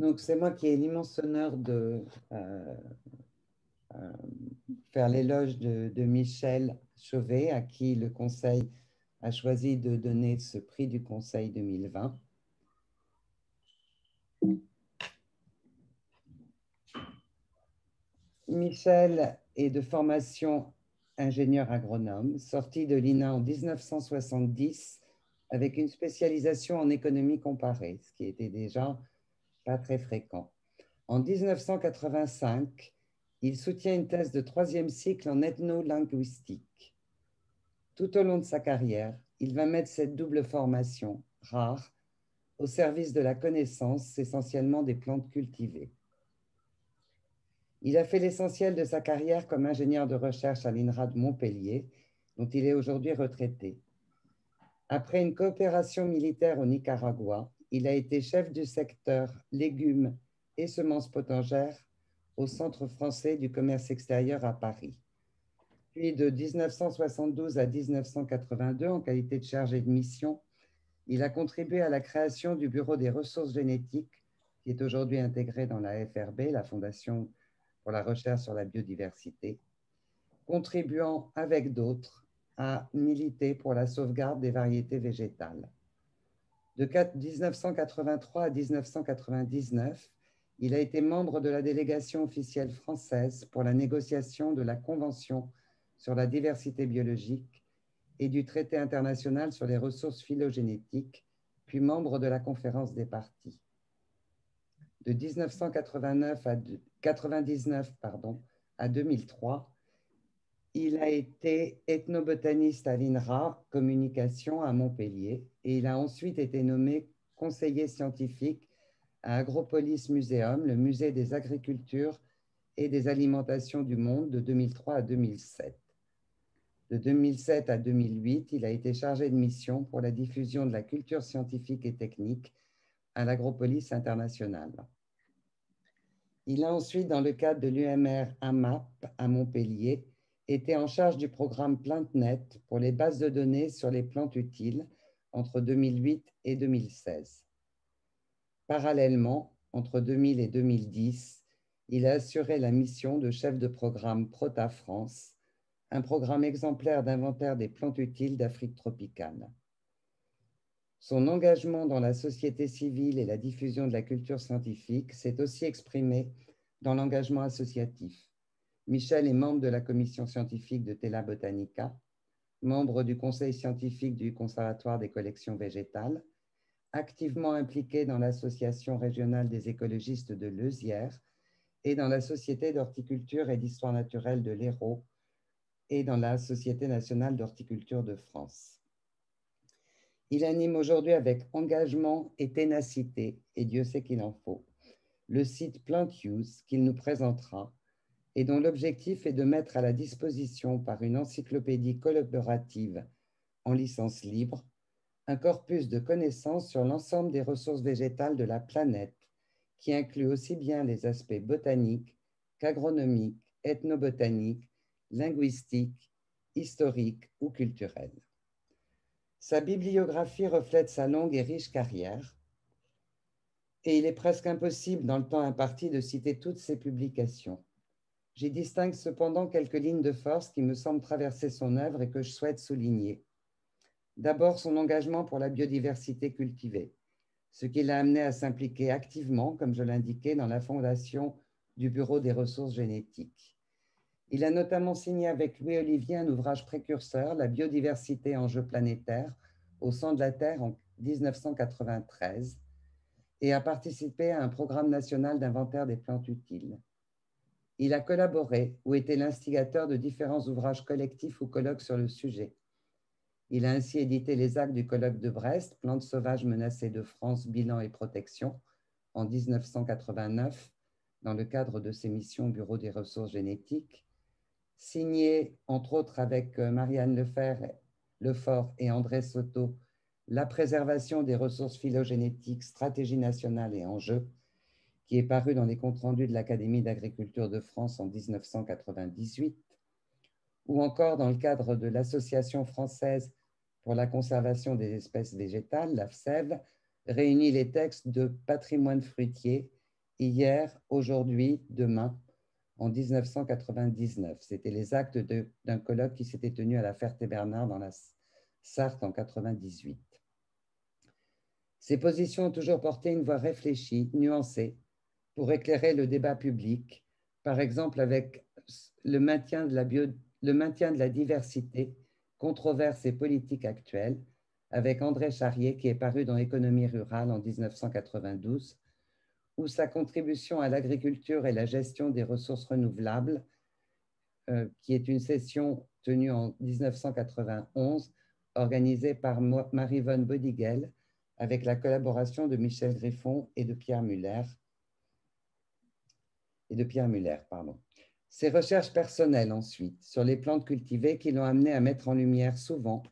Donc, c'est moi qui ai l'immense honneur de euh, faire l'éloge de Michel Chauvet, à qui le Conseil a choisi de donner ce prix du Conseil 2020. Michel est de formation ingénieur agronome, sorti de l'INA en 1970 avec une spécialisation en économie comparée, ce qui était déjà pas très fréquent. En 1985, il soutient une thèse de troisième cycle en ethno-linguistique. Tout au long de sa carrière, il va mettre cette double formation, rare, au service de la connaissance, essentiellement des plantes cultivées. Il a fait l'essentiel de sa carrière comme ingénieur de recherche à l'INRA de Montpellier, dont il est aujourd'hui retraité. Après une coopération militaire au Nicaragua, il a été chef du secteur légumes et semences potagères au Centre français du commerce extérieur à Paris. Puis de 1972 à 1982, en qualité de chargé de mission, il a contribué à la création du Bureau des ressources génétiques, qui est aujourd'hui intégré dans la FRB, la Fondation pour la recherche sur la biodiversité, contribuant avec d'autres à militer pour la sauvegarde des variétés végétales. De 1983 à 1999, il a été membre de la délégation officielle française pour la négociation de la Convention sur la diversité biologique et du traité international sur les ressources phylogénétiques, puis membre de la conférence des parties. De 1999 à 1999 à 2003, il a été ethnobotaniste à l'INRA Communication à Montpellier et il a ensuite été nommé conseiller scientifique à Agropolis Museum, le musée des agricultures et des alimentations du monde de 2003 à 2007. De 2007 à 2008, il a été chargé de mission pour la diffusion de la culture scientifique et technique à l'Agropolis international. Il a ensuite, dans le cadre de l'UMR AMAP à Montpellier, été en charge du programme PlanteNet pour les bases de données sur les plantes utiles entre 2008 et 2016. Parallèlement, entre 2000 et 2010, il a assuré la mission de chef de programme Prota France, un programme exemplaire d'inventaire des plantes utiles d'Afrique tropicale. Son engagement dans la société civile et la diffusion de la culture scientifique s'est aussi exprimé dans l'engagement associatif. Michel est membre de la commission scientifique de Tela Botanica, membre du conseil scientifique du Conservatoire des collections végétales, activement impliqué dans l'association régionale des écologistes de Leuzière et dans la Société d'horticulture et d'histoire naturelle de l'Hérault et dans la Société nationale d'horticulture de France. Il anime aujourd'hui avec engagement et ténacité, et Dieu sait qu'il en faut, le site PlantUse qu'il nous présentera et dont l'objectif est de mettre à la disposition par une encyclopédie collaborative en licence libre un corpus de connaissances sur l'ensemble des ressources végétales de la planète, qui inclut aussi bien les aspects botaniques qu'agronomiques, ethnobotaniques, linguistiques, historiques ou culturels. Sa bibliographie reflète sa longue et riche carrière, et il est presque impossible dans le temps imparti de citer toutes ses publications. J'y distingue cependant quelques lignes de force qui me semblent traverser son œuvre et que je souhaite souligner. D'abord, son engagement pour la biodiversité cultivée, ce qui l'a amené à s'impliquer activement, comme je l'indiquais, dans la fondation du Bureau des ressources génétiques. Il a notamment signé avec Louis Olivier un ouvrage précurseur, La biodiversité, enjeu planétaire, au sein de la Terre en 1993, et a participé à un programme national d'inventaire des plantes utiles. Il a collaboré ou été l'instigateur de différents ouvrages collectifs ou colloques sur le sujet. Il a ainsi édité les actes du colloque de Brest, Plantes sauvages menacées de France, bilan et protection, en 1989, dans le cadre de ses missions au Bureau des ressources génétiques, signé, entre autres avec Marianne Lefort et André Soto, La préservation des ressources phylogénétiques, stratégie nationale et enjeux, qui est paru dans les comptes rendus de l'Académie d'agriculture de France en 1998, ou encore dans le cadre de l'Association française pour la conservation des espèces végétales, l'AFSEV, réunit les textes de Patrimoine fruitier hier, aujourd'hui, demain, en 1999. C'était les actes d'un colloque qui s'était tenu à la Ferté-Bernard dans la Sarthe en 98. Ces positions ont toujours porté une voix réfléchie, nuancée, pour éclairer le débat public, par exemple avec le maintien de la diversité, controverses et politiques actuelles, avec André Charrier, qui est paru dans Économie rurale en 1992, ou sa contribution à l'agriculture et la gestion des ressources renouvelables, qui est une session tenue en 1991, organisée par Marie-Vonne Bodigel, avec la collaboration de Michel Griffon et de Pierre Muller. Ses recherches personnelles ensuite sur les plantes cultivées qui l'ont amené à mettre en lumière souvent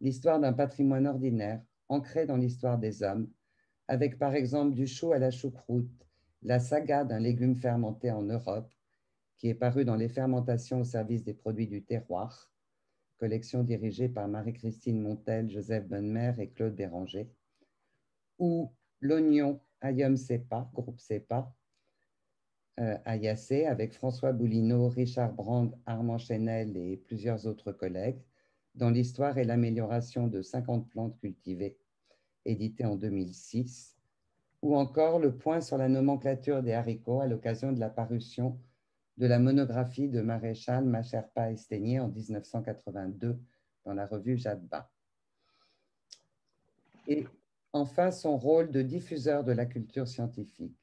l'histoire d'un patrimoine ordinaire ancré dans l'histoire des hommes, avec par exemple du chou à la choucroute, la saga d'un légume fermenté en Europe, qui est paru dans Les fermentations au service des produits du terroir, collection dirigée par Marie-Christine Montel, Joseph Bonnemer et Claude Béranger, ou l'oignon Ayum Cepa, groupe Cepa, à Yassé, avec François Boulineau, Richard Brand, Armand Chenel et plusieurs autres collègues, dans l'histoire et l'amélioration de 50 plantes cultivées, édité en 2006, ou encore le point sur la nomenclature des haricots à l'occasion de la parution de la monographie de Maréchal Macherpa Estaigné en 1982 dans la revue Jadba. Et enfin, son rôle de diffuseur de la culture scientifique.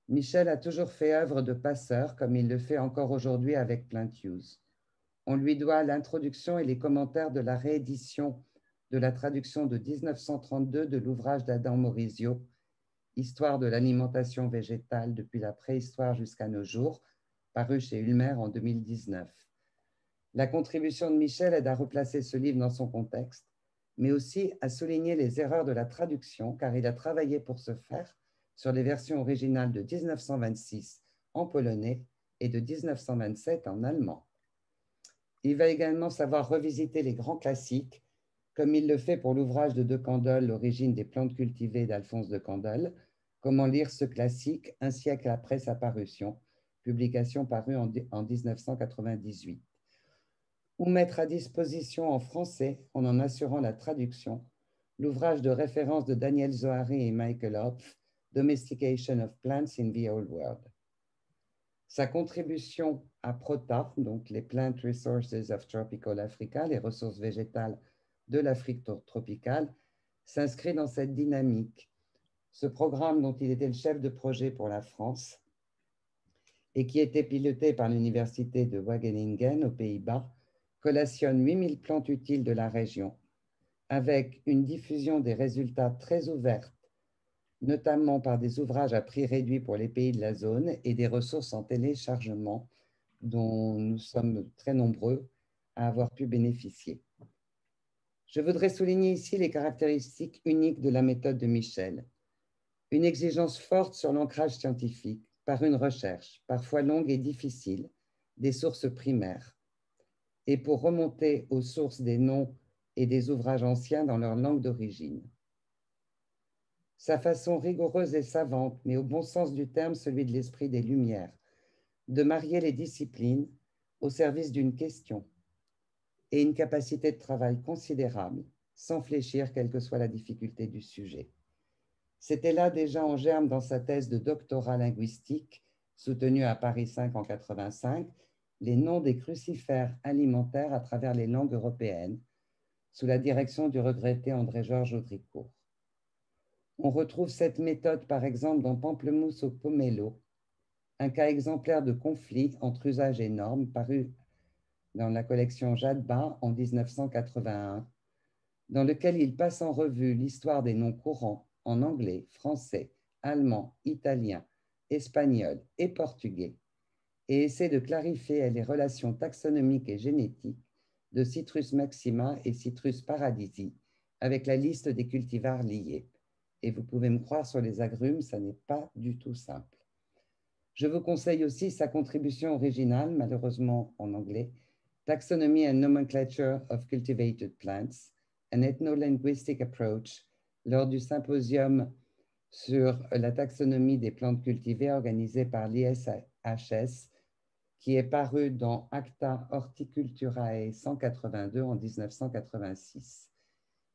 Michel a toujours fait œuvre de passeur, comme il le fait encore aujourd'hui avec Plant Use. On lui doit l'introduction et les commentaires de la réédition de la traduction de 1932 de l'ouvrage d'Adam Maurizio, Histoire de l'alimentation végétale depuis la préhistoire jusqu'à nos jours, paru chez Ulmer en 2019. La contribution de Michel aide à replacer ce livre dans son contexte, mais aussi à souligner les erreurs de la traduction, car il a travaillé pour ce faire sur les versions originales de 1926 en polonais et de 1927 en allemand. Il va également savoir revisiter les grands classiques, comme il le fait pour l'ouvrage de De Candolle, L'origine des plantes cultivées d'Alphonse de Candolle, Comment lire ce classique un siècle après sa parution, publication parue en 1998. Ou mettre à disposition en français, en en assurant la traduction, l'ouvrage de référence de Daniel Zohary et Michael Hopf, Domestication of Plants in the Old World. Sa contribution à PROTA, donc les Plant Resources of Tropical Africa, les ressources végétales de l'Afrique tropicale, s'inscrit dans cette dynamique. Ce programme dont il était le chef de projet pour la France et qui était piloté par l'université de Wageningen aux Pays-Bas, collationne 8000 plantes utiles de la région avec une diffusion des résultats très ouverte, notamment par des ouvrages à prix réduit pour les pays de la zone et des ressources en téléchargement dont nous sommes très nombreux à avoir pu bénéficier. Je voudrais souligner ici les caractéristiques uniques de la méthode de Michel. Une exigence forte sur l'ancrage scientifique par une recherche, parfois longue et difficile, des sources primaires, et pour remonter aux sources des noms et des ouvrages anciens dans leur langue d'origine. Sa façon rigoureuse et savante, mais au bon sens du terme, celui de l'esprit des Lumières, de marier les disciplines au service d'une question et une capacité de travail considérable, sans fléchir quelle que soit la difficulté du sujet. C'était là déjà en germe dans sa thèse de doctorat linguistique, soutenue à Paris 5 en 85, les noms des crucifères alimentaires à travers les langues européennes, sous la direction du regretté André-Georges Audricourt. On retrouve cette méthode, par exemple, dans Pamplemousse au pomelo, un cas exemplaire de conflit entre usage et normes, paru dans la collection Jadba en 1981, dans lequel il passe en revue l'histoire des noms courants en anglais, français, allemand, italien, espagnol et portugais, et essaie de clarifier les relations taxonomiques et génétiques de Citrus maxima et Citrus paradisi avec la liste des cultivars liés. Et vous pouvez me croire, sur les agrumes, ça n'est pas du tout simple. Je vous conseille aussi sa contribution originale, malheureusement en anglais, Taxonomy and Nomenclature of Cultivated Plants, an Ethno-Linguistic Approach, lors du symposium sur la taxonomie des plantes cultivées organisée par l'ISHS, qui est paru dans Acta Horticulturae 182 en 1986.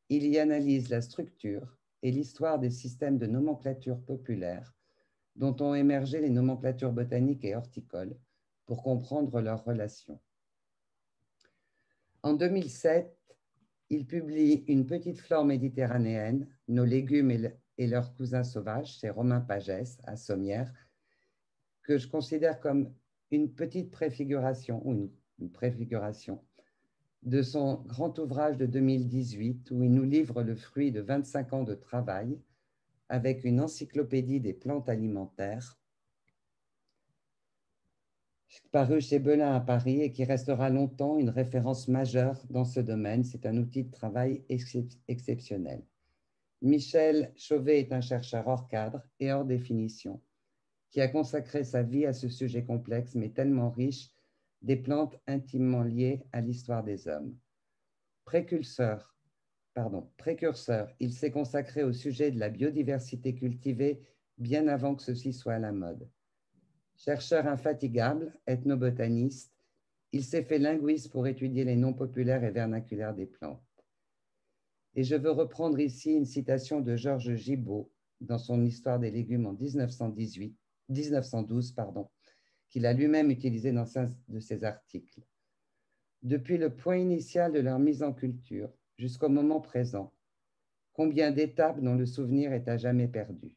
Il y analyse la structure et l'histoire des systèmes de nomenclature populaire dont ont émergé les nomenclatures botaniques et horticoles pour comprendre leurs relations. En 2007, il publie Une petite flore méditerranéenne, nos légumes et leurs cousins sauvages chez Romain Pagès à Sommières, que je considère comme une petite préfiguration ou une préfiguration de son grand ouvrage de 2018 où il nous livre le fruit de 25 ans de travail avec une encyclopédie des plantes alimentaires paru chez Belin à Paris et qui restera longtemps une référence majeure dans ce domaine. C'est un outil de travail exceptionnel. Michel Chauvet est un chercheur hors cadre et hors définition qui a consacré sa vie à ce sujet complexe mais tellement riche des plantes intimement liées à l'histoire des hommes. Précurseur, il s'est consacré au sujet de la biodiversité cultivée bien avant que ceci soit à la mode. Chercheur infatigable, ethnobotaniste, il s'est fait linguiste pour étudier les noms populaires et vernaculaires des plantes. Et je veux reprendre ici une citation de Georges Gibault dans son Histoire des légumes en 1912, qu'il a lui-même utilisé dans un de ses articles. Depuis le point initial de leur mise en culture jusqu'au moment présent, combien d'étapes dont le souvenir est à jamais perdu.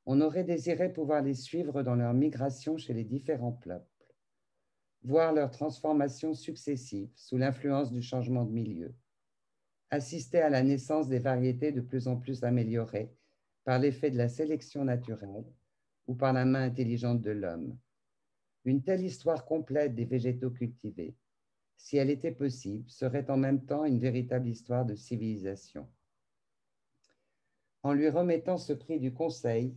On aurait désiré pouvoir les suivre dans leur migration chez les différents peuples, voir leurs transformations successives sous l'influence du changement de milieu, assister à la naissance des variétés de plus en plus améliorées par l'effet de la sélection naturelle ou par la main intelligente de l'homme. Une telle histoire complète des végétaux cultivés, si elle était possible, serait en même temps une véritable histoire de civilisation. En lui remettant ce prix du Conseil,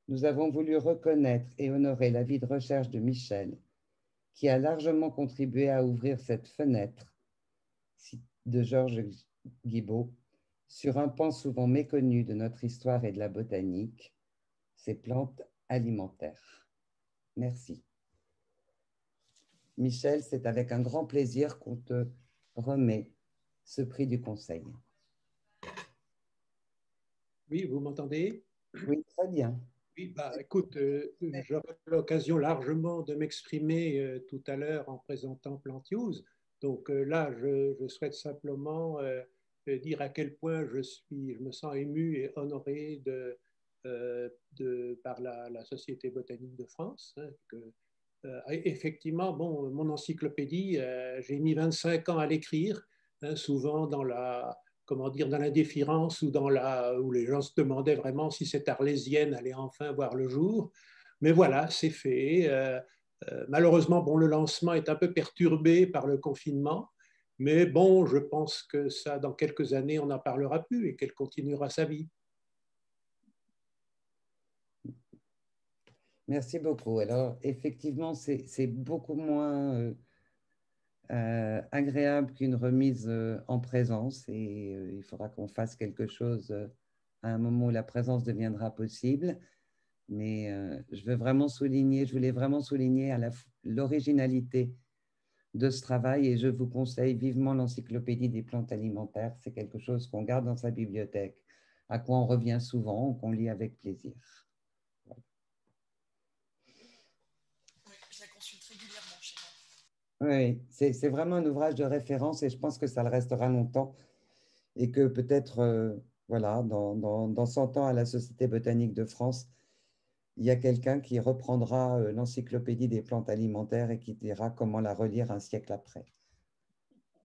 nous avons voulu reconnaître et honorer la vie de recherche de Michel, qui a largement contribué à ouvrir cette fenêtre de Georges Gibault sur un pan souvent méconnu de notre histoire et de la botanique, ces plantes alimentaires. Merci. Michel, c'est avec un grand plaisir qu'on te remet ce prix du Conseil. Oui, vous m'entendez? Oui, très bien. Oui, écoute, j'aurai l'occasion largement de m'exprimer tout à l'heure en présentant Plant Use. Donc là, je souhaite simplement dire à quel point je me sens ému et honoré par la Société botanique de France. Effectivement, bon, mon encyclopédie, j'ai mis 25 ans à l'écrire, souvent dans dans l'indifférence ou où les gens se demandaient vraiment si cette arlésienne allait enfin voir le jour. Mais voilà, c'est fait. Malheureusement, bon, le lancement est un peu perturbé par le confinement, mais bon, je pense que ça, dans quelques années, on n'en parlera plus et qu'elle continuera sa vie. Merci beaucoup. Alors, effectivement, c'est beaucoup moins agréable qu'une remise en présence et il faudra qu'on fasse quelque chose à un moment où la présence deviendra possible. Mais je voulais vraiment souligner l'originalité de ce travail et je vous conseille vivement l'encyclopédie des plantes alimentaires. C'est quelque chose qu'on garde dans sa bibliothèque, à quoi on revient souvent, qu'on lit avec plaisir. Oui, je la consulte régulièrement chez moi. Oui, c'est vraiment un ouvrage de référence et je pense que ça le restera longtemps et que peut-être, voilà, dans 100 ans à la Société botanique de France, il y a quelqu'un qui reprendra l'encyclopédie des plantes alimentaires et qui dira comment la relire un siècle après.